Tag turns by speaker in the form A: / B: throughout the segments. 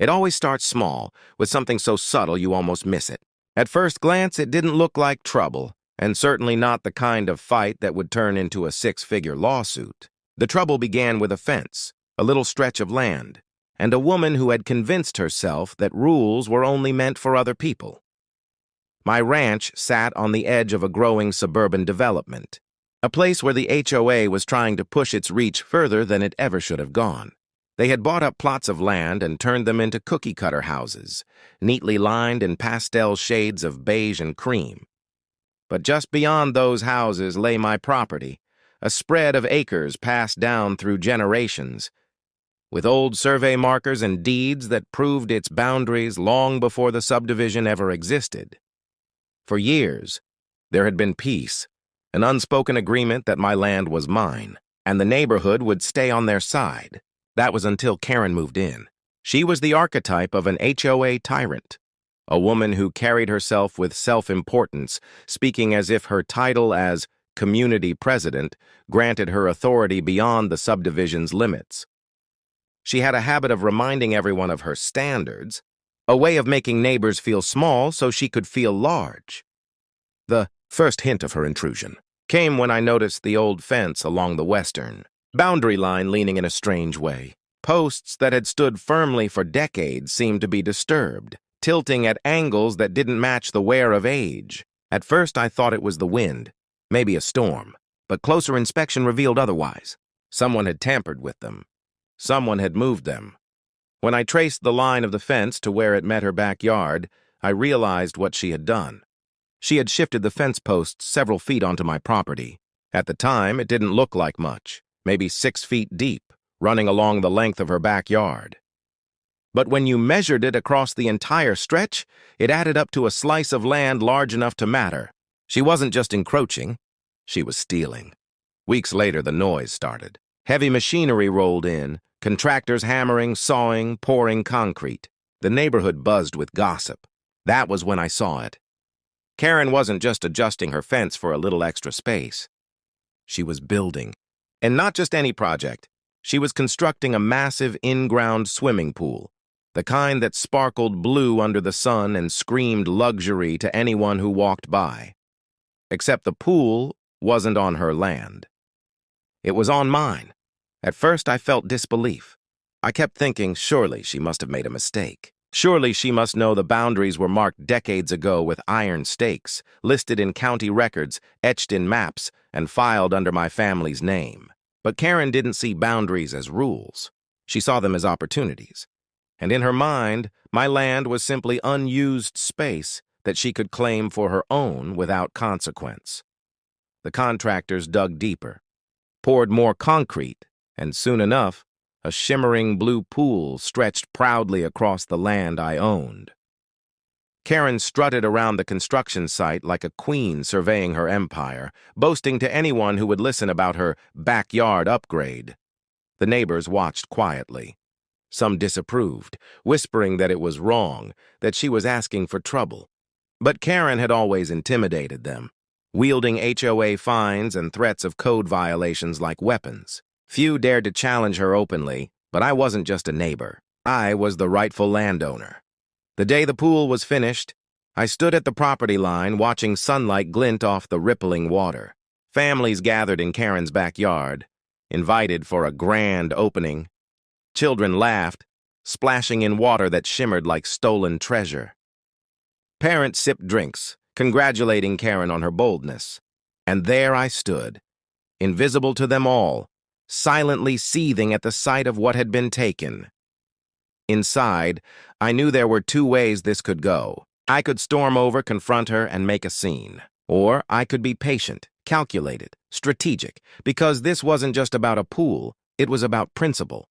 A: It always starts small, with something so subtle you almost miss it. At first glance, it didn't look like trouble, and certainly not the kind of fight that would turn into a six-figure lawsuit. The trouble began with a fence, a little stretch of land, and a woman who had convinced herself that rules were only meant for other people. My ranch sat on the edge of a growing suburban development, a place where the HOA was trying to push its reach further than it ever should have gone. They had bought up plots of land and turned them into cookie-cutter houses, neatly lined in pastel shades of beige and cream. But just beyond those houses lay my property, a spread of acres passed down through generations, with old survey markers and deeds that proved its boundaries long before the subdivision ever existed. For years, there had been peace, an unspoken agreement that my land was mine, and the neighborhood would stay on their side. That was until Karen moved in. She was the archetype of an HOA tyrant, a woman who carried herself with self-importance, speaking as if her title as community president granted her authority beyond the subdivision's limits. She had a habit of reminding everyone of her standards, a way of making neighbors feel small so she could feel large. The first hint of her intrusion came when I noticed the old fence along the western boundary line leaning in a strange way. Posts that had stood firmly for decades seemed to be disturbed, tilting at angles that didn't match the wear of age. At first I thought it was the wind, maybe a storm, but closer inspection revealed otherwise. Someone had tampered with them. Someone had moved them. When I traced the line of the fence to where it met her backyard, I realized what she had done. She had shifted the fence posts several feet onto my property. At the time, it didn't look like much, maybe 6 feet deep, running along the length of her backyard. But when you measured it across the entire stretch, it added up to a slice of land large enough to matter. She wasn't just encroaching, she was stealing. Weeks later, the noise started. Heavy machinery rolled in, contractors hammering, sawing, pouring concrete. The neighborhood buzzed with gossip. That was when I saw it. Karen wasn't just adjusting her fence for a little extra space. She was building. And not just any project. She was constructing a massive in-ground swimming pool, the kind that sparkled blue under the sun and screamed luxury to anyone who walked by. Except the pool wasn't on her land. It was on mine. At first, I felt disbelief. I kept thinking, surely she must have made a mistake. Surely she must know the boundaries were marked decades ago with iron stakes, listed in county records, etched in maps, and filed under my family's name. But Karen didn't see boundaries as rules. She saw them as opportunities. And in her mind, my land was simply unused space that she could claim for her own without consequence. The contractors dug deeper, poured more concrete, and soon enough, a shimmering blue pool stretched proudly across the land I owned. Karen strutted around the construction site like a queen surveying her empire, boasting to anyone who would listen about her backyard upgrade. The neighbors watched quietly. Some disapproved, whispering that it was wrong, that she was asking for trouble. But Karen had always intimidated them, wielding HOA fines and threats of code violations like weapons. Few dared to challenge her openly, but I wasn't just a neighbor. I was the rightful landowner. The day the pool was finished, I stood at the property line watching sunlight glint off the rippling water. Families gathered in Karen's backyard, invited for a grand opening. Children laughed, splashing in water that shimmered like stolen treasure. Parents sipped drinks, congratulating Karen on her boldness. And there I stood, invisible to them all, silently seething at the sight of what had been taken. Inside, I knew there were 2 ways this could go. I could storm over, confront her, and make a scene. Or I could be patient, calculated, strategic, because this wasn't just about a pool, it was about principle.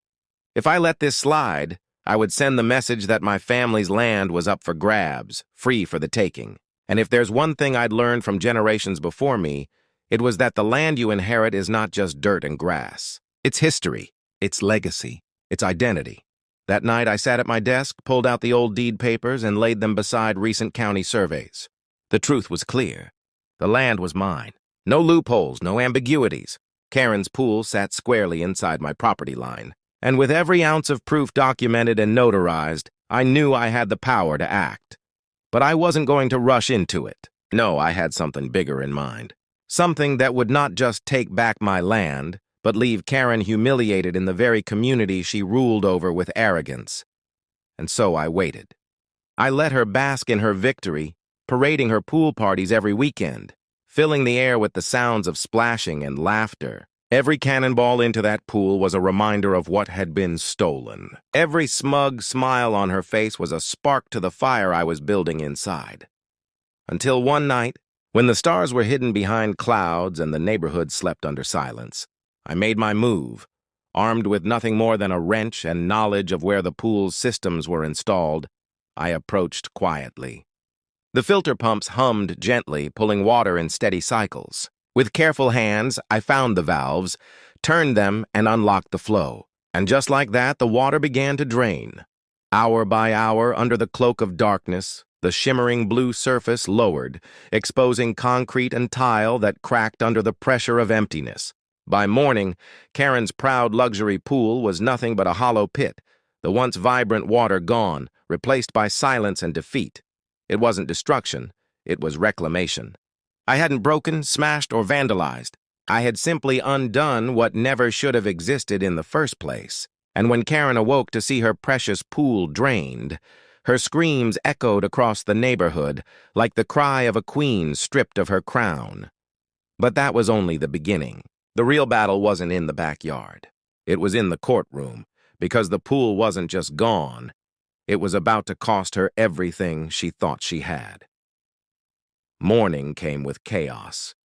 A: If I let this slide, I would send the message that my family's land was up for grabs, free for the taking. And if there's one thing I'd learned from generations before me, it was that the land you inherit is not just dirt and grass. It's history, it's legacy, it's identity. That night I sat at my desk, pulled out the old deed papers, and laid them beside recent county surveys. The truth was clear. The land was mine. No loopholes, no ambiguities. Karen's pool sat squarely inside my property line. And with every ounce of proof documented and notarized, I knew I had the power to act. But I wasn't going to rush into it. No, I had something bigger in mind. Something that would not just take back my land, but leave Karen humiliated in the very community she ruled over with arrogance. And so I waited. I let her bask in her victory, parading her pool parties every weekend, filling the air with the sounds of splashing and laughter. Every cannonball into that pool was a reminder of what had been stolen. Every smug smile on her face was a spark to the fire I was building inside. Until one night, when the stars were hidden behind clouds and the neighborhood slept under silence, I made my move. Armed with nothing more than a wrench and knowledge of where the pool's systems were installed, I approached quietly. The filter pumps hummed gently, pulling water in steady cycles. With careful hands, I found the valves, turned them, and unlocked the flow. And just like that, the water began to drain. Hour by hour, under the cloak of darkness, the shimmering blue surface lowered, exposing concrete and tile that cracked under the pressure of emptiness. By morning, Karen's proud luxury pool was nothing but a hollow pit, the once vibrant water gone, replaced by silence and defeat. It wasn't destruction, it was reclamation. I hadn't broken, smashed, or vandalized. I had simply undone what never should have existed in the first place. And when Karen awoke to see her precious pool drained, her screams echoed across the neighborhood like the cry of a queen stripped of her crown. But that was only the beginning. The real battle wasn't in the backyard. It was in the courtroom, because the pool wasn't just gone. It was about to cost her everything she thought she had. Morning came with chaos.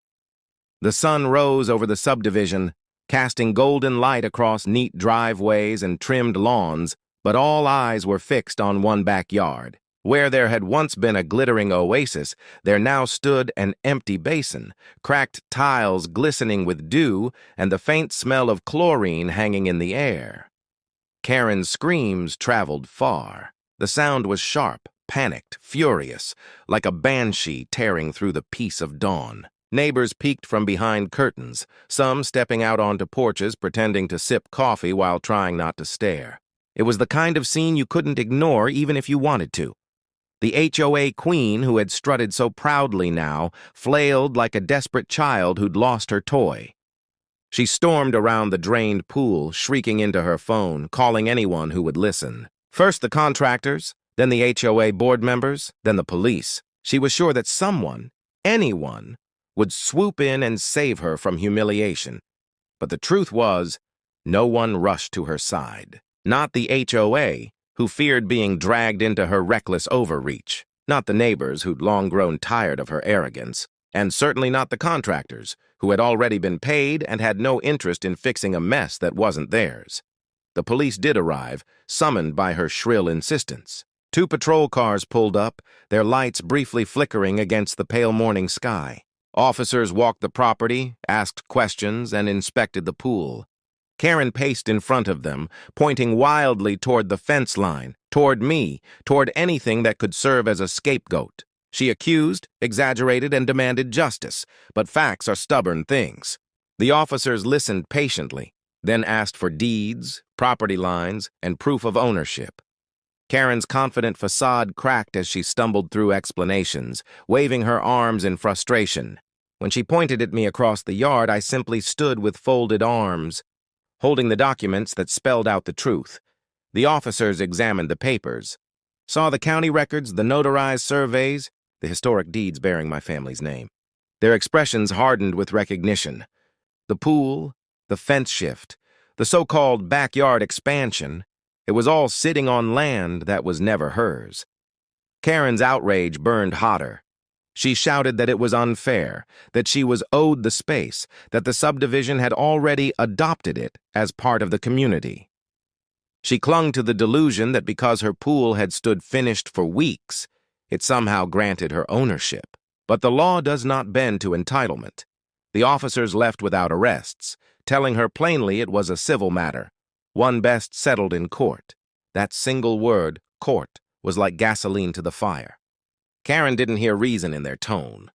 A: The sun rose over the subdivision, casting golden light across neat driveways and trimmed lawns, but all eyes were fixed on one backyard. Where there had once been a glittering oasis, there now stood an empty basin, cracked tiles glistening with dew, and the faint smell of chlorine hanging in the air. Karen's screams traveled far. The sound was sharp, panicked, furious, like a banshee tearing through the peace of dawn. Neighbors peeked from behind curtains, some stepping out onto porches pretending to sip coffee while trying not to stare. It was the kind of scene you couldn't ignore even if you wanted to. The HOA queen, who had strutted so proudly now, flailed like a desperate child who'd lost her toy. She stormed around the drained pool, shrieking into her phone, calling anyone who would listen. First the contractors, then the HOA board members, then the police. She was sure that someone, anyone, would swoop in and save her from humiliation. But the truth was, no one rushed to her side. Not the HOA, who feared being dragged into her reckless overreach. Not the neighbors who'd long grown tired of her arrogance. And certainly not the contractors, who had already been paid and had no interest in fixing a mess that wasn't theirs. The police did arrive, summoned by her shrill insistence. 2 patrol cars pulled up, their lights briefly flickering against the pale morning sky. Officers walked the property, asked questions, and inspected the pool. Karen paced in front of them, pointing wildly toward the fence line, toward me, toward anything that could serve as a scapegoat. She accused, exaggerated, and demanded justice, but facts are stubborn things. The officers listened patiently, then asked for deeds, property lines, and proof of ownership. Karen's confident facade cracked as she stumbled through explanations, waving her arms in frustration. When she pointed at me across the yard, I simply stood with folded arms, holding the documents that spelled out the truth. The officers examined the papers, saw the county records, the notarized surveys, the historic deeds bearing my family's name. Their expressions hardened with recognition. The pool, the fence shift, the so-called backyard expansion, it was all sitting on land that was never hers. Karen's outrage burned hotter. She shouted that it was unfair, that she was owed the space, that the subdivision had already adopted it as part of the community. She clung to the delusion that because her pool had stood finished for weeks, it somehow granted her ownership. But the law does not bend to entitlement. The officers left without arrests, telling her plainly it was a civil matter, one best settled in court. That single word, court, was like gasoline to the fire. Karen didn't hear reason in their tone.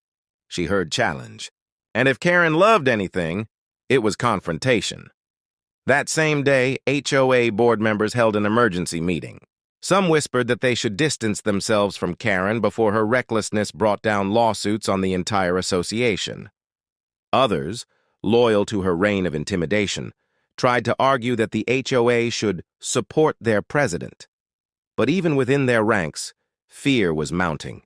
A: She heard challenge. And if Karen loved anything, it was confrontation. That same day, HOA board members held an emergency meeting. Some whispered that they should distance themselves from Karen before her recklessness brought down lawsuits on the entire association. Others, loyal to her reign of intimidation, tried to argue that the HOA should support their president. But even within their ranks, fear was mounting.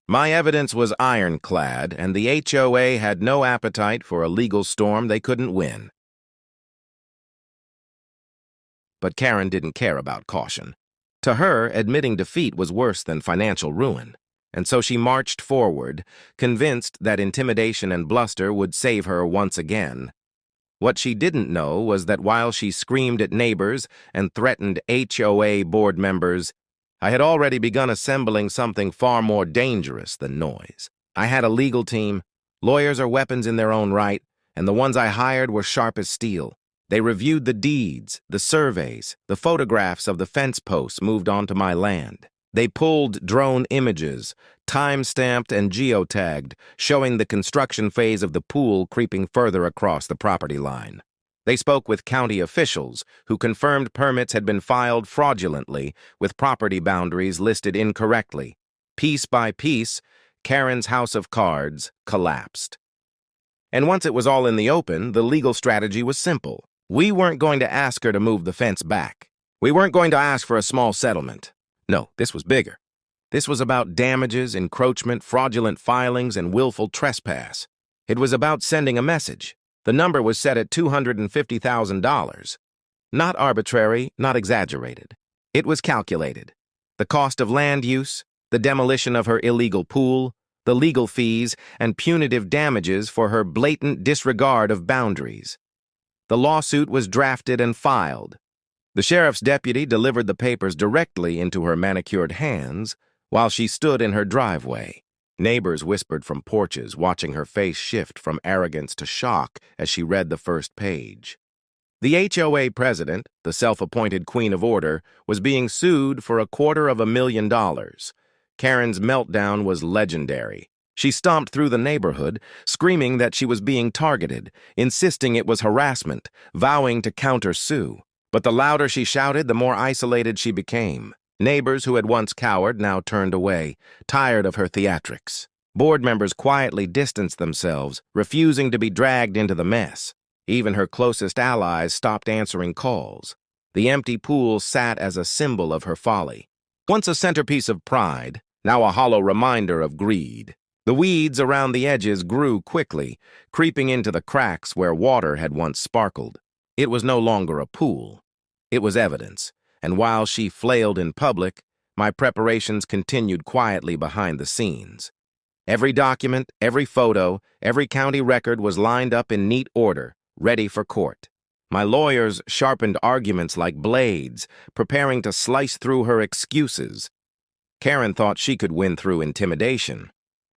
A: My evidence was ironclad, and the HOA had no appetite for a legal storm they couldn't win. But Karen didn't care about caution. To her, admitting defeat was worse than financial ruin, and so she marched forward, convinced that intimidation and bluster would save her once again. What she didn't know was that while she screamed at neighbors and threatened HOA board members, I had already begun assembling something far more dangerous than noise. I had a legal team. Lawyers are weapons in their own right, and the ones I hired were sharp as steel. They reviewed the deeds, the surveys, the photographs of the fence posts moved onto my land. They pulled drone images, time-stamped and geotagged, showing the construction phase of the pool creeping further across the property line. They spoke with county officials, who confirmed permits had been filed fraudulently, with property boundaries listed incorrectly. Piece by piece, Karen's house of cards collapsed. And once it was all in the open, the legal strategy was simple. We weren't going to ask her to move the fence back. We weren't going to ask for a small settlement. No, this was bigger. This was about damages, encroachment, fraudulent filings, and willful trespass. It was about sending a message. The number was set at $250,000. Not arbitrary, not exaggerated. It was calculated. The cost of land use, the demolition of her illegal pool, the legal fees, and punitive damages for her blatant disregard of boundaries. The lawsuit was drafted and filed. The sheriff's deputy delivered the papers directly into her manicured hands while she stood in her driveway. Neighbors whispered from porches, watching her face shift from arrogance to shock as she read the first page. The HOA president, the self-appointed queen of order, was being sued for $250,000. Karen's meltdown was legendary. She stomped through the neighborhood, screaming that she was being targeted, insisting it was harassment, vowing to counter-sue. But the louder she shouted, the more isolated she became. Neighbors who had once cowered now turned away, tired of her theatrics. Board members quietly distanced themselves, refusing to be dragged into the mess. Even her closest allies stopped answering calls. The empty pool sat as a symbol of her folly. Once a centerpiece of pride, now a hollow reminder of greed. The weeds around the edges grew quickly, creeping into the cracks where water had once sparkled. It was no longer a pool. It was evidence, and while she flailed in public, my preparations continued quietly behind the scenes. Every document, every photo, every county record was lined up in neat order, ready for court. My lawyers sharpened arguments like blades, preparing to slice through her excuses. Karen thought she could win through intimidation.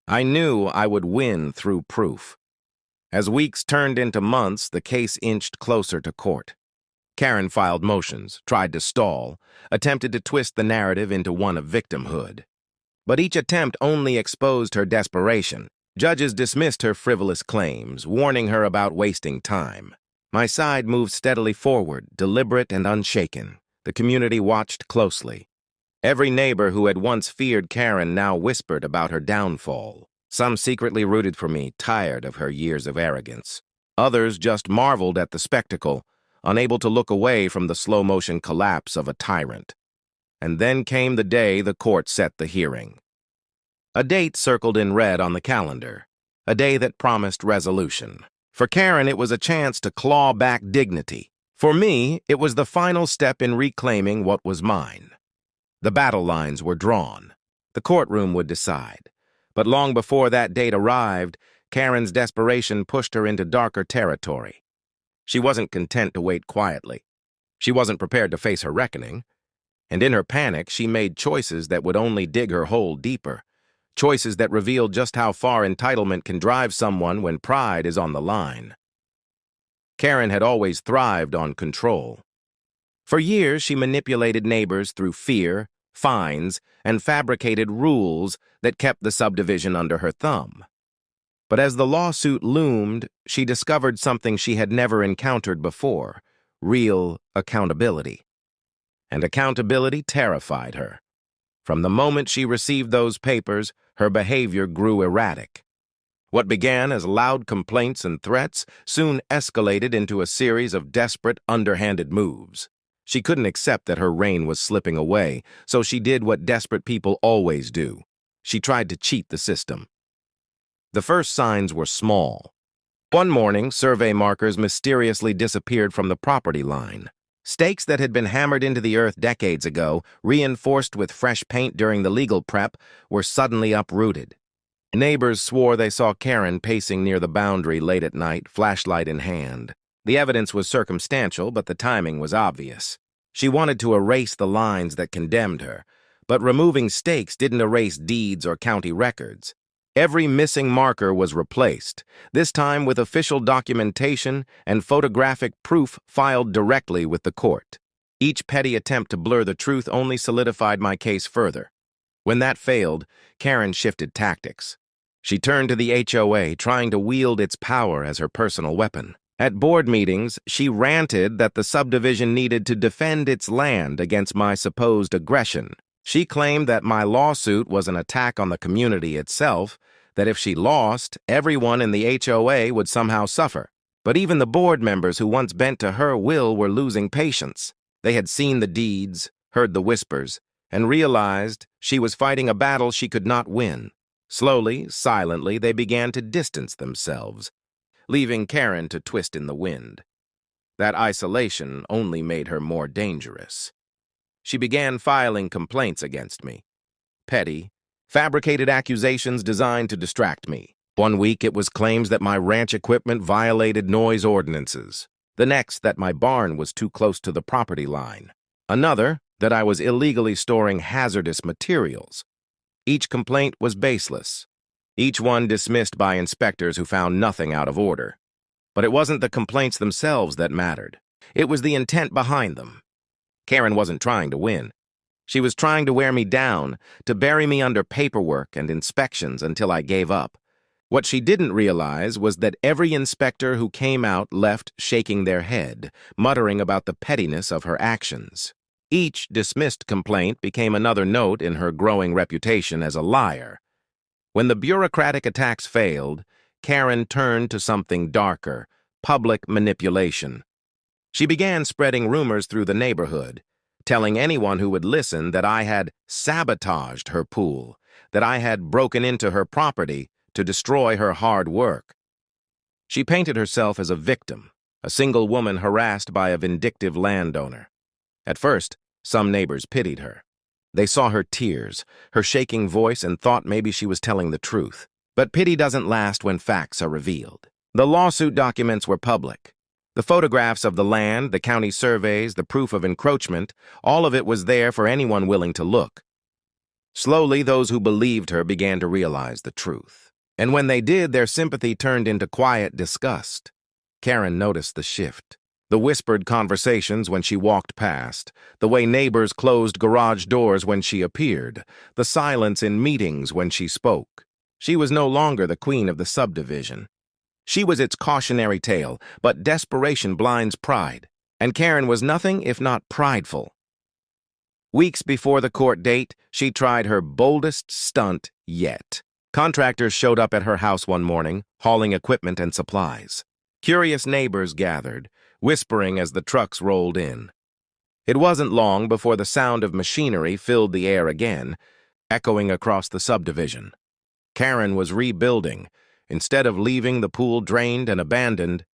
A: I knew I would win through proof. As weeks turned into months, the case inched closer to court. Karen filed motions, tried to stall, attempted to twist the narrative into one of victimhood. But each attempt only exposed her desperation. Judges dismissed her frivolous claims, warning her about wasting time. My side moved steadily forward, deliberate and unshaken. The community watched closely. Every neighbor who had once feared Karen now whispered about her downfall. Some secretly rooted for me, tired of her years of arrogance. Others just marveled at the spectacle, unable to look away from the slow-motion collapse of a tyrant. And then came the day the court set the hearing. A date circled in red on the calendar, a day that promised resolution. For Karen, it was a chance to claw back dignity. For me, it was the final step in reclaiming what was mine. The battle lines were drawn. The courtroom would decide. But long before that date arrived, Karen's desperation pushed her into darker territory. She wasn't content to wait quietly. She wasn't prepared to face her reckoning. And in her panic, she made choices that would only dig her hole deeper. Choices that revealed just how far entitlement can drive someone when pride is on the line. Karen had always thrived on control. For years, she manipulated neighbors through fear, fines, and fabricated rules that kept the subdivision under her thumb. But as the lawsuit loomed, she discovered something she had never encountered before: real accountability. and accountability terrified her. From the moment she received those papers, her behavior grew erratic. What began as loud complaints and threats soon escalated into a series of desperate, underhanded moves. She couldn't accept that her reign was slipping away, so she did what desperate people always do. She tried to cheat the system. The first signs were small. One morning, survey markers mysteriously disappeared from the property line. Stakes that had been hammered into the earth decades ago, reinforced with fresh paint during the legal prep, were suddenly uprooted. Neighbors swore they saw Karen pacing near the boundary late at night, flashlight in hand. The evidence was circumstantial, but the timing was obvious. She wanted to erase the lines that condemned her, but removing stakes didn't erase deeds or county records. Every missing marker was replaced, this time with official documentation and photographic proof filed directly with the court. Each petty attempt to blur the truth only solidified my case further. When that failed, Karen shifted tactics. She turned to the HOA, trying to wield its power as her personal weapon. At board meetings, she ranted that the subdivision needed to defend its land against my supposed aggression. She claimed that my lawsuit was an attack on the community itself, that if she lost, everyone in the HOA would somehow suffer. But even the board members who once bent to her will were losing patience. They had seen the deeds, heard the whispers, and realized she was fighting a battle she could not win. Slowly, silently, they began to distance themselves, leaving Karen to twist in the wind. That isolation only made her more dangerous. She began filing complaints against me. Petty, fabricated accusations designed to distract me. One week it was claims that my ranch equipment violated noise ordinances. The next, that my barn was too close to the property line. Another, that I was illegally storing hazardous materials. Each complaint was baseless, each one dismissed by inspectors who found nothing out of order. But it wasn't the complaints themselves that mattered. It was the intent behind them. Karen wasn't trying to win. She was trying to wear me down, to bury me under paperwork and inspections until I gave up. What she didn't realize was that every inspector who came out left shaking their head, muttering about the pettiness of her actions. Each dismissed complaint became another note in her growing reputation as a liar. When the bureaucratic attacks failed, Karen turned to something darker, public manipulation. She began spreading rumors through the neighborhood, telling anyone who would listen that I had sabotaged her pool, that I had broken into her property to destroy her hard work. She painted herself as a victim, a single woman harassed by a vindictive landowner. At first, some neighbors pitied her. They saw her tears, her shaking voice, and thought maybe she was telling the truth. But pity doesn't last when facts are revealed. The lawsuit documents were public. The photographs of the land, the county surveys, the proof of encroachment, all of it was there for anyone willing to look. Slowly, those who believed her began to realize the truth. And when they did, their sympathy turned into quiet disgust. Karen noticed the shift. The whispered conversations when she walked past, the way neighbors closed garage doors when she appeared, the silence in meetings when she spoke. She was no longer the queen of the subdivision. She was its cautionary tale, but desperation blinds pride, and Karen was nothing if not prideful. Weeks before the court date, she tried her boldest stunt yet. Contractors showed up at her house one morning, hauling equipment and supplies. Curious neighbors gathered, whispering as the trucks rolled in. It wasn't long before the sound of machinery filled the air again, echoing across the subdivision. Karen was rebuilding. Instead of leaving the pool drained and abandoned,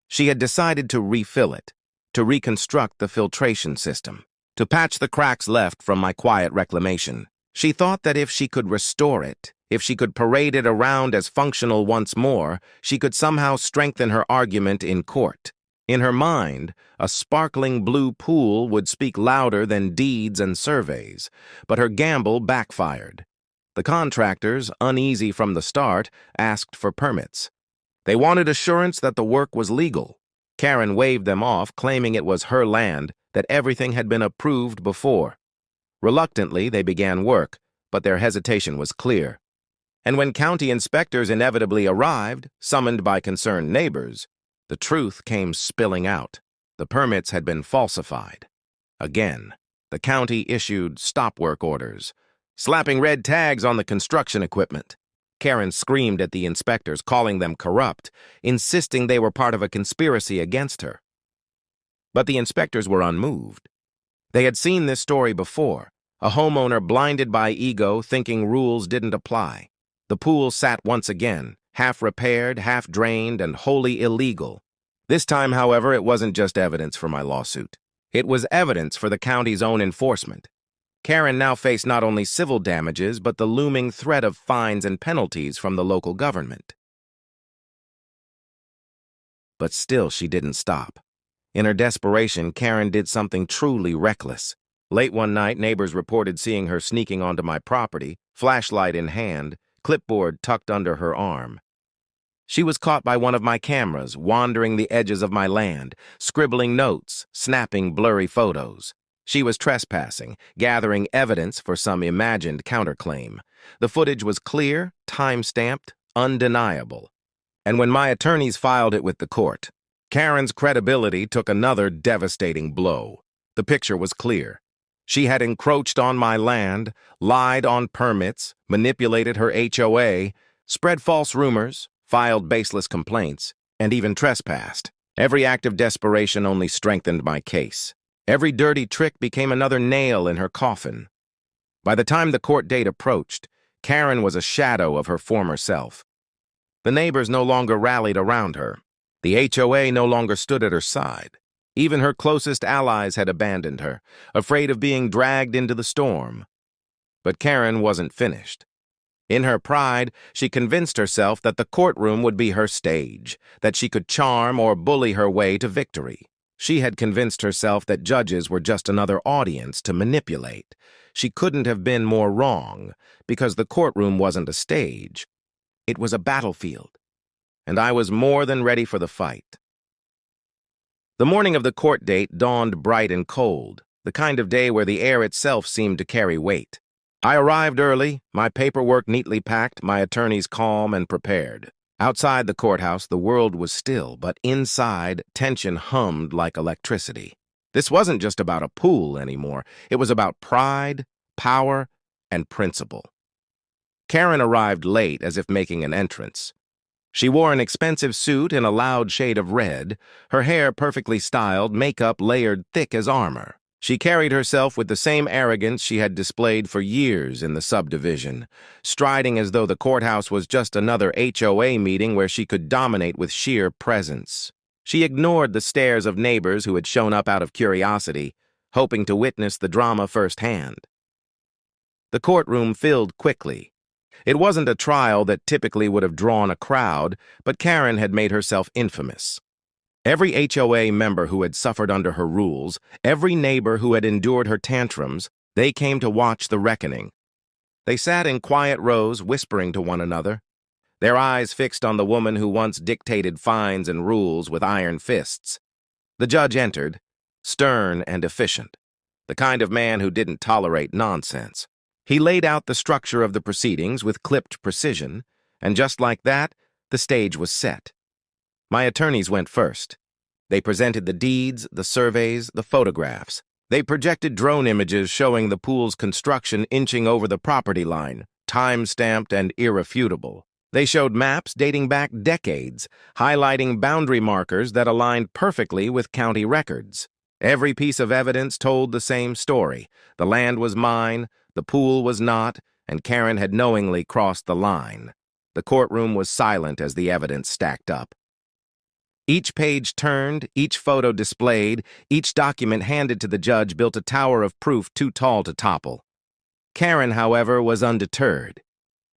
A: she had decided to refill it, to reconstruct the filtration system, to patch the cracks left from my quiet reclamation. She thought that if she could restore it, if she could parade it around as functional once more, she could somehow strengthen her argument in court. In her mind, a sparkling blue pool would speak louder than deeds and surveys, but her gamble backfired. The contractors, uneasy from the start, asked for permits. They wanted assurance that the work was legal. Karen waved them off, claiming it was her land, that everything had been approved before. Reluctantly, they began work, but their hesitation was clear. And when county inspectors inevitably arrived, summoned by concerned neighbors, the truth came spilling out. The permits had been falsified. Again. The county issued stop work orders, slapping red tags on the construction equipment. Karen screamed at the inspectors, calling them corrupt, insisting they were part of a conspiracy against her. But the inspectors were unmoved. They had seen this story before, a homeowner blinded by ego thinking rules didn't apply. The pool sat once again, half repaired, half drained, and wholly illegal. This time, however, it wasn't just evidence for my lawsuit. It was evidence for the county's own enforcement. Karen now faced not only civil damages, but the looming threat of fines and penalties from the local government. But still, she didn't stop. In her desperation, Karen did something truly reckless. Late one night, neighbors reported seeing her sneaking onto my property, flashlight in hand, clipboard tucked under her arm. She was caught by one of my cameras, wandering the edges of my land, scribbling notes, snapping blurry photos. She was trespassing, gathering evidence for some imagined counterclaim. The footage was clear, time-stamped, undeniable. And when my attorneys filed it with the court, Karen's credibility took another devastating blow. The picture was clear. She had encroached on my land, lied on permits, manipulated her HOA, spread false rumors, filed baseless complaints, and even trespassed. Every act of desperation only strengthened my case. Every dirty trick became another nail in her coffin. By the time the court date approached, Karen was a shadow of her former self. The neighbors no longer rallied around her. The HOA no longer stood at her side. Even her closest allies had abandoned her, afraid of being dragged into the storm. But Karen wasn't finished. In her pride, she convinced herself that the courtroom would be her stage, that she could charm or bully her way to victory. She had convinced herself that judges were just another audience to manipulate. She couldn't have been more wrong, because the courtroom wasn't a stage. It was a battlefield, and I was more than ready for the fight. The morning of the court date dawned bright and cold, the kind of day where the air itself seemed to carry weight. I arrived early, my paperwork neatly packed, my attorneys calm and prepared. Outside the courthouse, the world was still, but inside, tension hummed like electricity. This wasn't just about a pool anymore. It was about pride, power, and principle. Karen arrived late, as if making an entrance. She wore an expensive suit in a loud shade of red, her hair perfectly styled, makeup layered thick as armor. She carried herself with the same arrogance she had displayed for years in the subdivision, striding as though the courthouse was just another HOA meeting where she could dominate with sheer presence. She ignored the stares of neighbors who had shown up out of curiosity, hoping to witness the drama firsthand. The courtroom filled quickly. It wasn't a trial that typically would have drawn a crowd, but Karen had made herself infamous. Every HOA member who had suffered under her rules, every neighbor who had endured her tantrums, they came to watch the reckoning. They sat in quiet rows, whispering to one another, their eyes fixed on the woman who once dictated fines and rules with iron fists. The judge entered, stern and efficient, the kind of man who didn't tolerate nonsense. He laid out the structure of the proceedings with clipped precision, and just like that, the stage was set. My attorneys went first. They presented the deeds, the surveys, the photographs. They projected drone images showing the pool's construction inching over the property line, time-stamped and irrefutable. They showed maps dating back decades, highlighting boundary markers that aligned perfectly with county records. Every piece of evidence told the same story. The land was mine, the pool was not, and Karen had knowingly crossed the line. The courtroom was silent as the evidence stacked up. Each page turned, each photo displayed, each document handed to the judge built a tower of proof too tall to topple. Karen, however, was undeterred.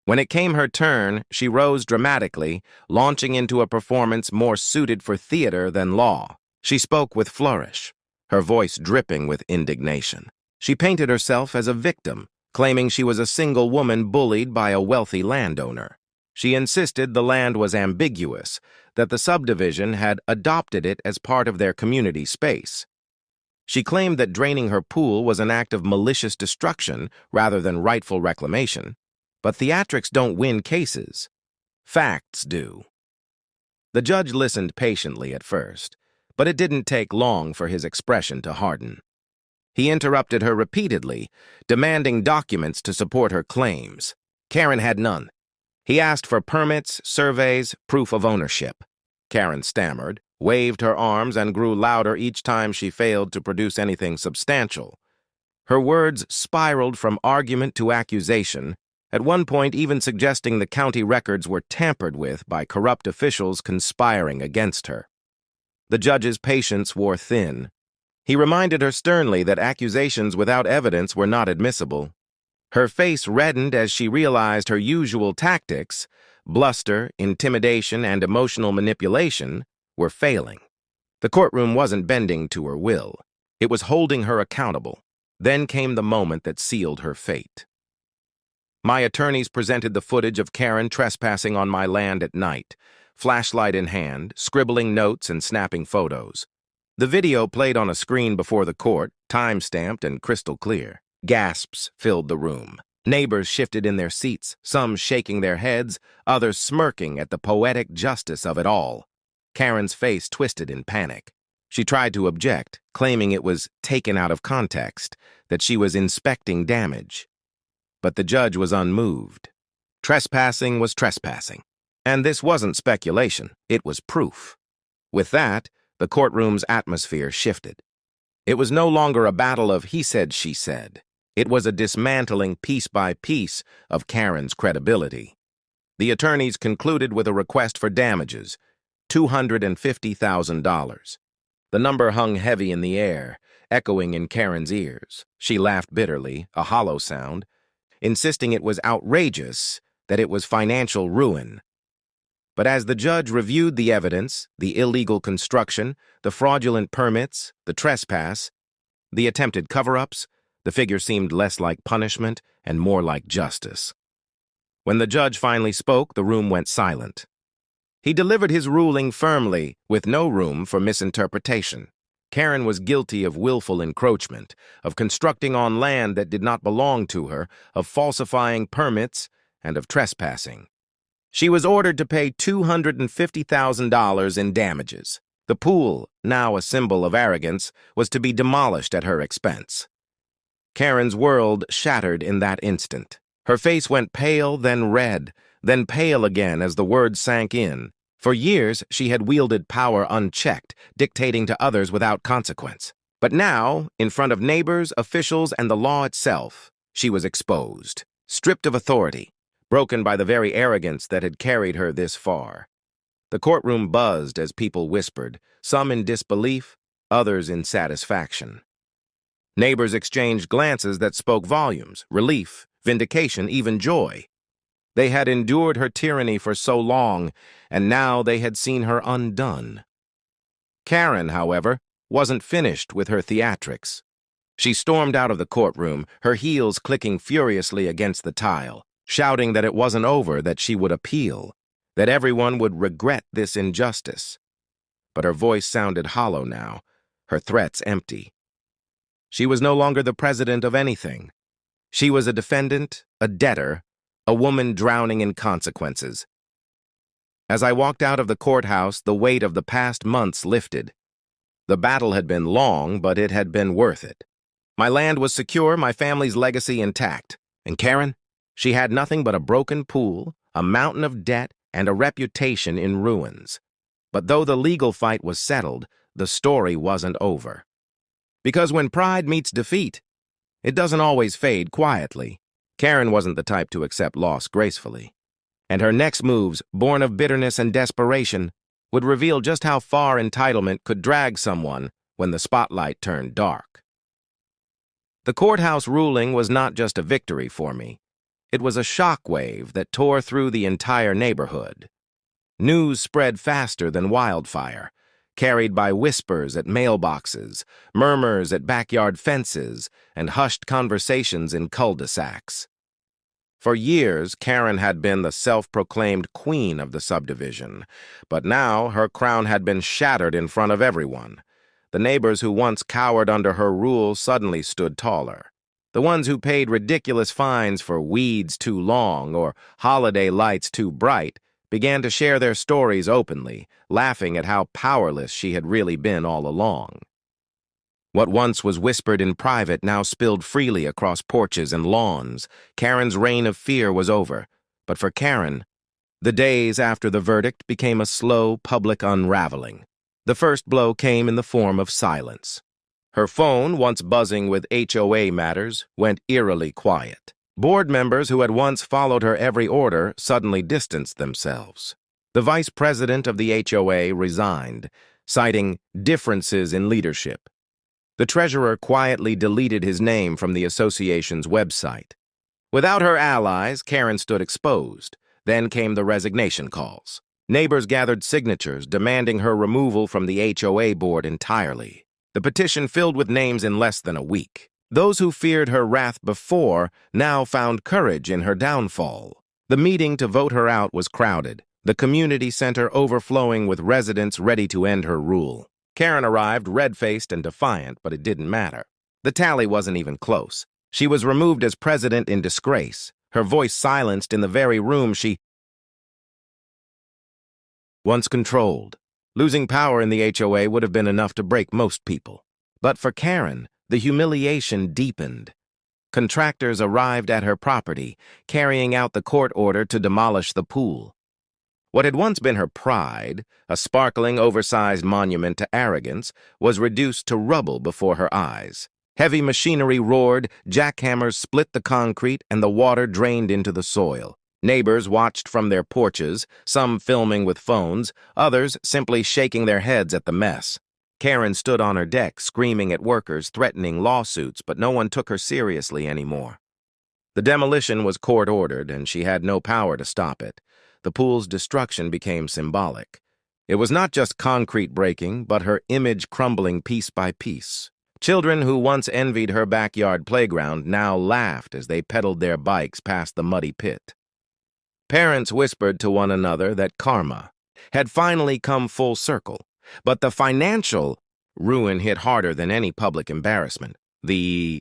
A: When it came her turn, she rose dramatically, launching into a performance more suited for theater than law. She spoke with flourish, her voice dripping with indignation. She painted herself as a victim, claiming she was a single woman bullied by a wealthy landowner. She insisted the land was ambiguous, that the subdivision had adopted it as part of their community space. She claimed that draining her pool was an act of malicious destruction rather than rightful reclamation. But theatrics don't win cases. Facts do. The judge listened patiently at first, but it didn't take long for his expression to harden. He interrupted her repeatedly, demanding documents to support her claims. Karen had none. He asked for permits, surveys, proof of ownership. Karen stammered, waved her arms, and grew louder each time she failed to produce anything substantial. Her words spiraled from argument to accusation, at one point even suggesting the county records were tampered with by corrupt officials conspiring against her. The judge's patience wore thin. He reminded her sternly that accusations without evidence were not admissible. Her face reddened as she realized her usual tactics, bluster, intimidation, and emotional manipulation, were failing. The courtroom wasn't bending to her will. It was holding her accountable. Then came the moment that sealed her fate. My attorneys presented the footage of Karen trespassing on my land at night, flashlight in hand, scribbling notes and snapping photos. The video played on a screen before the court, time-stamped and crystal clear. Gasps filled the room. Neighbors shifted in their seats, some shaking their heads, others smirking at the poetic justice of it all. Karen's face twisted in panic. She tried to object, claiming it was taken out of context, that she was inspecting damage. But the judge was unmoved. Trespassing was trespassing. And this wasn't speculation, it was proof. With that, the courtroom's atmosphere shifted. It was no longer a battle of he said, she said. It was a dismantling piece by piece of Karen's credibility. The attorneys concluded with a request for damages, $250,000. The number hung heavy in the air, echoing in Karen's ears. She laughed bitterly, a hollow sound, insisting it was outrageous, that it was financial ruin. But as the judge reviewed the evidence, the illegal construction, the fraudulent permits, the trespass, the attempted cover-ups, the figure seemed less like punishment and more like justice. When the judge finally spoke, the room went silent. He delivered his ruling firmly, with no room for misinterpretation. Karen was guilty of willful encroachment, of constructing on land that did not belong to her, of falsifying permits, and of trespassing. She was ordered to pay $250,000 in damages. The pool, now a symbol of arrogance, was to be demolished at her expense. Karen's world shattered in that instant. Her face went pale, then red, then pale again as the words sank in. For years, she had wielded power unchecked, dictating to others without consequence. But now, in front of neighbors, officials, and the law itself, she was exposed, stripped of authority, broken by the very arrogance that had carried her this far. The courtroom buzzed as people whispered, some in disbelief, others in satisfaction. Neighbors exchanged glances that spoke volumes, relief, vindication, even joy. They had endured her tyranny for so long, and now they had seen her undone. Karen, however, wasn't finished with her theatrics. She stormed out of the courtroom, her heels clicking furiously against the tile, shouting that it wasn't over, that she would appeal, that everyone would regret this injustice. But her voice sounded hollow now, her threats empty. She was no longer the president of anything. She was a defendant, a debtor, a woman drowning in consequences. As I walked out of the courthouse, the weight of the past months lifted. The battle had been long, but it had been worth it. My land was secure, my family's legacy intact. And Karen? She had nothing but a broken pool, a mountain of debt, and a reputation in ruins. But though the legal fight was settled, the story wasn't over. Because when pride meets defeat, it doesn't always fade quietly. Karen wasn't the type to accept loss gracefully. And her next moves, born of bitterness and desperation, would reveal just how far entitlement could drag someone when the spotlight turned dark. The courthouse ruling was not just a victory for me. It was a shockwave that tore through the entire neighborhood. News spread faster than wildfire, carried by whispers at mailboxes, murmurs at backyard fences, and hushed conversations in cul-de-sacs. For years, Karen had been the self-proclaimed queen of the subdivision, but now her crown had been shattered in front of everyone. The neighbors who once cowered under her rule suddenly stood taller. The ones who paid ridiculous fines for weeds too long or holiday lights too bright began to share their stories openly, laughing at how powerless she had really been all along. What once was whispered in private now spilled freely across porches and lawns. Karen's reign of fear was over. But for Karen, the days after the verdict became a slow public unraveling. The first blow came in the form of silence. Her phone, once buzzing with HOA matters, went eerily quiet. Board members who had once followed her every order suddenly distanced themselves. The vice president of the HOA resigned, citing differences in leadership. The treasurer quietly deleted his name from the association's website. Without her allies, Karen stood exposed. Then came the resignation calls. Neighbors gathered signatures demanding her removal from the HOA board entirely. The petition filled with names in less than a week. Those who feared her wrath before now found courage in her downfall. The meeting to vote her out was crowded, the community center overflowing with residents ready to end her rule. Karen arrived red-faced and defiant, but it didn't matter. The tally wasn't even close. She was removed as president in disgrace, her voice silenced in the very room she once controlled. Losing power in the HOA would have been enough to break most people. But for Karen, the humiliation deepened. Contractors arrived at her property, carrying out the court order to demolish the pool. What had once been her pride, a sparkling, oversized monument to arrogance, was reduced to rubble before her eyes. Heavy machinery roared, jackhammers split the concrete, and the water drained into the soil. Neighbors watched from their porches, some filming with phones, others simply shaking their heads at the mess. Karen stood on her deck, screaming at workers, threatening lawsuits, but no one took her seriously anymore. The demolition was court-ordered, and she had no power to stop it. The pool's destruction became symbolic. It was not just concrete breaking, but her image crumbling piece by piece. Children who once envied her backyard playground now laughed as they pedaled their bikes past the muddy pit. Parents whispered to one another that karma had finally come full circle, but the financial ruin hit harder than any public embarrassment. The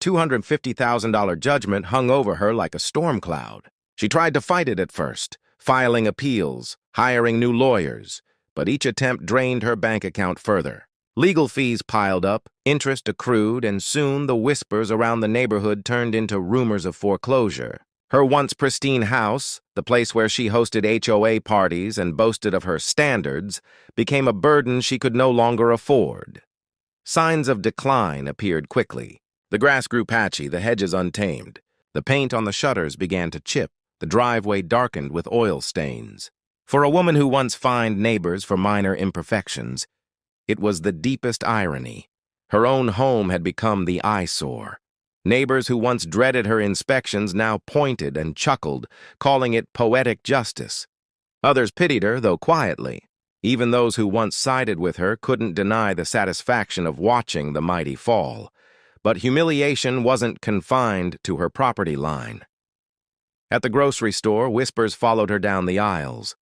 A: $250,000 judgment hung over her like a storm cloud. She tried to fight it at first, filing appeals, hiring new lawyers, but each attempt drained her bank account further. Legal fees piled up, interest accrued, and soon the whispers around the neighborhood turned into rumors of foreclosure. Her once pristine house, the place where she hosted HOA parties and boasted of her standards, became a burden she could no longer afford. Signs of decline appeared quickly. The grass grew patchy, the hedges untamed. The paint on the shutters began to chip, the driveway darkened with oil stains. For a woman who once fined neighbors for minor imperfections, it was the deepest irony. Her own home had become the eyesore. Neighbors who once dreaded her inspections now pointed and chuckled, calling it poetic justice. Others pitied her, though quietly. Even those who once sided with her couldn't deny the satisfaction of watching the mighty fall. But humiliation wasn't confined to her property line. At the grocery store, whispers followed her down the aisles.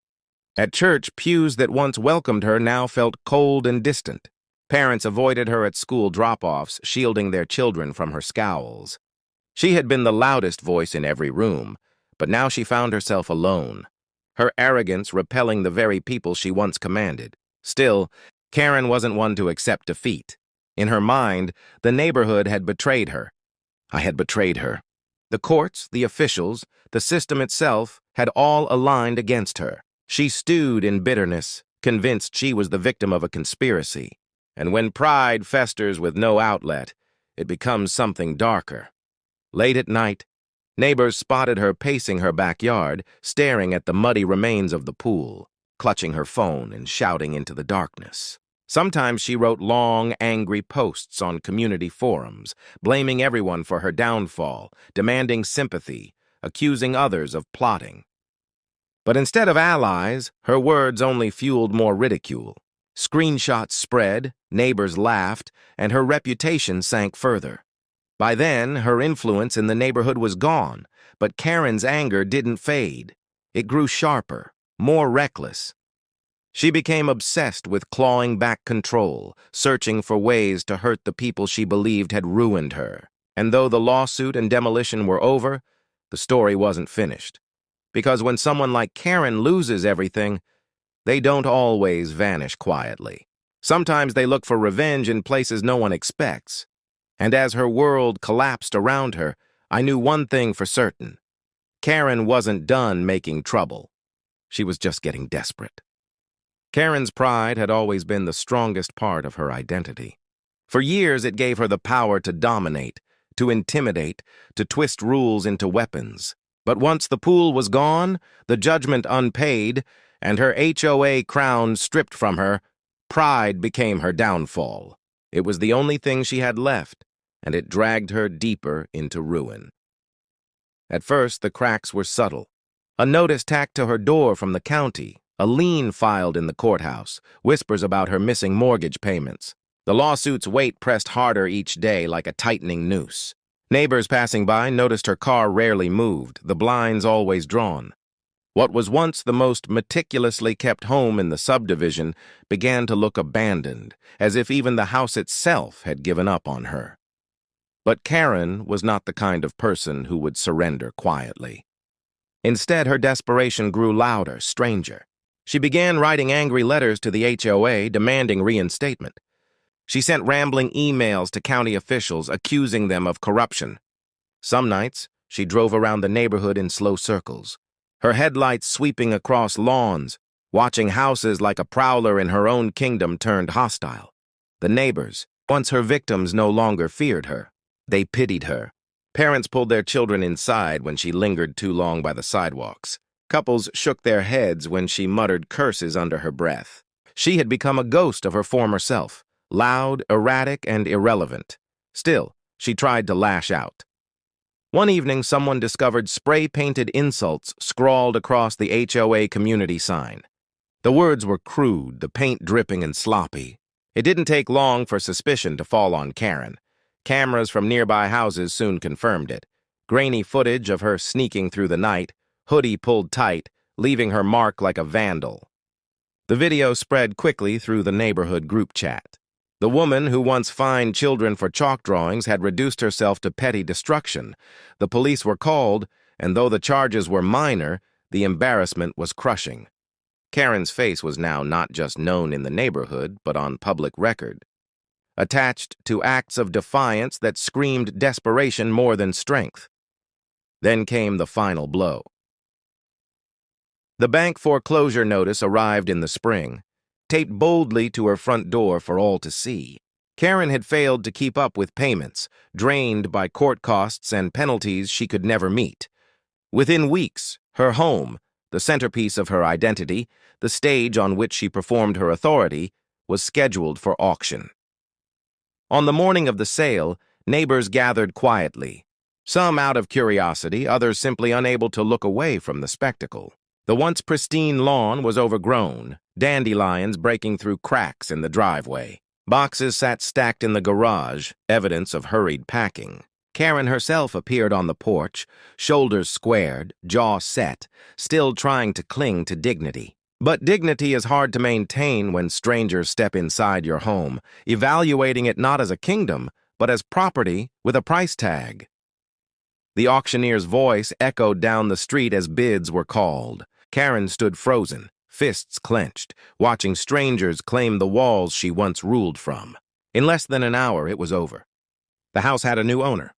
A: At church, pews that once welcomed her now felt cold and distant. Parents avoided her at school drop-offs, shielding their children from her scowls. She had been the loudest voice in every room, but now she found herself alone, her arrogance repelling the very people she once commanded. Still, Karen wasn't one to accept defeat. In her mind, the neighborhood had betrayed her. I had betrayed her. The courts, the officials, the system itself had all aligned against her. She stewed in bitterness, convinced she was the victim of a conspiracy. And when pride festers with no outlet, it becomes something darker. Late at night, neighbors spotted her pacing her backyard, staring at the muddy remains of the pool, clutching her phone and shouting into the darkness. Sometimes she wrote long, angry posts on community forums, blaming everyone for her downfall, demanding sympathy, accusing others of plotting. But instead of allies, her words only fueled more ridicule. Screenshots spread, neighbors laughed, and her reputation sank further. By then, her influence in the neighborhood was gone, but Karen's anger didn't fade. It grew sharper, more reckless. She became obsessed with clawing back control, searching for ways to hurt the people she believed had ruined her. And though the lawsuit and demolition were over, the story wasn't finished. Because when someone like Karen loses everything, they don't always vanish quietly. Sometimes they look for revenge in places no one expects. And as her world collapsed around her, I knew one thing for certain. Karen wasn't done making trouble. She was just getting desperate. Karen's pride had always been the strongest part of her identity. For years, it gave her the power to dominate, to intimidate, to twist rules into weapons. But once the pool was gone, the judgment unpaid, and her HOA crown stripped from her, pride became her downfall. It was the only thing she had left, and it dragged her deeper into ruin. At first, the cracks were subtle. A notice tacked to her door from the county, a lien filed in the courthouse, whispers about her missing mortgage payments. The lawsuit's weight pressed harder each day like a tightening noose. Neighbors passing by noticed her car rarely moved, the blinds always drawn. What was once the most meticulously kept home in the subdivision began to look abandoned, as if even the house itself had given up on her. But Karen was not the kind of person who would surrender quietly. Instead, her desperation grew louder, stranger. She began writing angry letters to the HOA demanding reinstatement. She sent rambling emails to county officials accusing them of corruption. Some nights, she drove around the neighborhood in slow circles, her headlights sweeping across lawns, watching houses like a prowler in her own kingdom turned hostile. The neighbors, once her victims, no longer feared her. They pitied her. Parents pulled their children inside when she lingered too long by the sidewalks. Couples shook their heads when she muttered curses under her breath. She had become a ghost of her former self, loud, erratic, and irrelevant. Still, she tried to lash out. One evening, someone discovered spray-painted insults scrawled across the HOA community sign. The words were crude, the paint dripping and sloppy. It didn't take long for suspicion to fall on Karen. Cameras from nearby houses soon confirmed it. Grainy footage of her sneaking through the night, hoodie pulled tight, leaving her mark like a vandal. The video spread quickly through the neighborhood group chat. The woman who once fined children for chalk drawings had reduced herself to petty destruction. The police were called, and though the charges were minor, the embarrassment was crushing. Karen's face was now not just known in the neighborhood, but on public record, attached to acts of defiance that screamed desperation more than strength. Then came the final blow. The bank foreclosure notice arrived in the spring, taped boldly to her front door for all to see. Karen had failed to keep up with payments, drained by court costs and penalties she could never meet. Within weeks, her home, the centerpiece of her identity, the stage on which she performed her authority, was scheduled for auction. On the morning of the sale, neighbors gathered quietly, some out of curiosity, others simply unable to look away from the spectacle. The once pristine lawn was overgrown, dandelions breaking through cracks in the driveway. Boxes sat stacked in the garage, evidence of hurried packing. Karen herself appeared on the porch, shoulders squared, jaw set, still trying to cling to dignity. But dignity is hard to maintain when strangers step inside your home, evaluating it not as a kingdom, but as property with a price tag. The auctioneer's voice echoed down the street as bids were called. Karen stood frozen, fists clenched, watching strangers claim the walls she once ruled from. In less than an hour, it was over. The house had a new owner.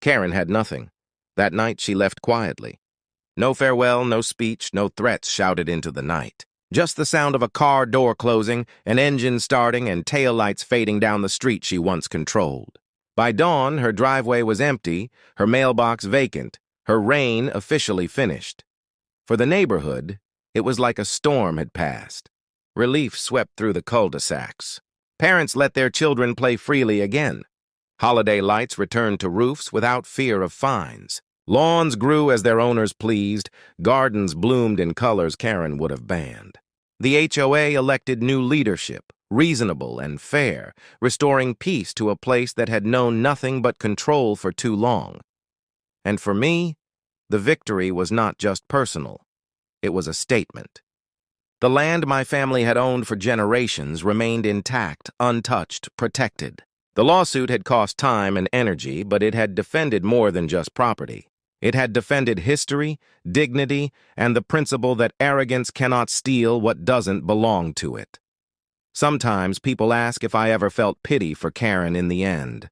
A: Karen had nothing. That night, she left quietly. No farewell, no speech, no threats shouted into the night. Just the sound of a car door closing, an engine starting, and taillights fading down the street she once controlled. By dawn, her driveway was empty, her mailbox vacant, her reign officially finished. For the neighborhood, it was like a storm had passed. Relief swept through the cul-de-sacs. Parents let their children play freely again. Holiday lights returned to roofs without fear of fines. Lawns grew as their owners pleased. Gardens bloomed in colors Karen would have banned. The HOA elected new leadership, reasonable and fair, restoring peace to a place that had known nothing but control for too long. And for me, the victory was not just personal. It was a statement. The land my family had owned for generations remained intact, untouched, protected. The lawsuit had cost time and energy, but it had defended more than just property. It had defended history, dignity, and the principle that arrogance cannot steal what doesn't belong to it. Sometimes people ask if I ever felt pity for Karen in the end.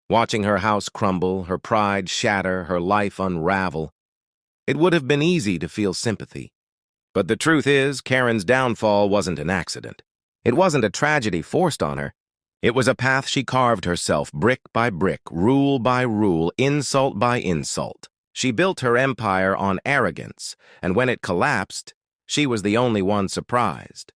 A: Watching her house crumble, her pride shatter, her life unravel, it would have been easy to feel sympathy. But the truth is, Karen's downfall wasn't an accident. It wasn't a tragedy forced on her. It was a path she carved herself, brick by brick, rule by rule, insult by insult. She built her empire on arrogance, and when it collapsed, she was the only one surprised.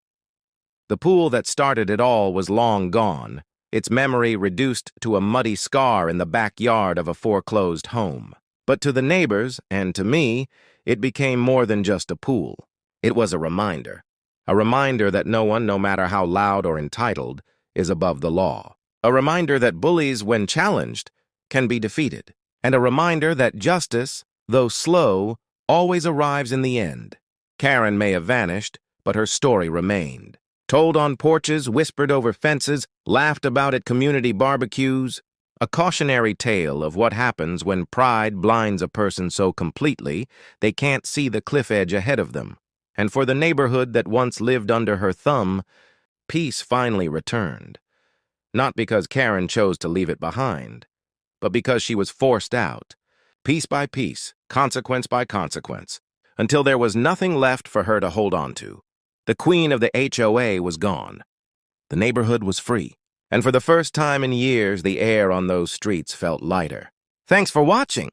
A: The pool that started it all was long gone, its memory reduced to a muddy scar in the backyard of a foreclosed home. But to the neighbors, and to me, it became more than just a pool. It was a reminder that no one, no matter how loud or entitled, is above the law. A reminder that bullies, when challenged, can be defeated. And a reminder that justice, though slow, always arrives in the end. Karen may have vanished, but her story remained. Told on porches, whispered over fences, laughed about at community barbecues. A cautionary tale of what happens when pride blinds a person so completely they can't see the cliff edge ahead of them. And for the neighborhood that once lived under her thumb, peace finally returned. Not because Karen chose to leave it behind, but because she was forced out, piece by piece, consequence by consequence, until there was nothing left for her to hold on to. The queen of the HOA was gone. The neighborhood was free, and for the first time in years, the air on those streets felt lighter. Thanks for watching.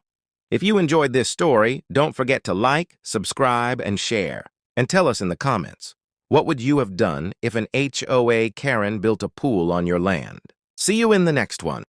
A: If you enjoyed this story, don't forget to like, subscribe, and share. And tell us in the comments, what would you have done if an HOA Karen built a pool on your land? See you in the next one.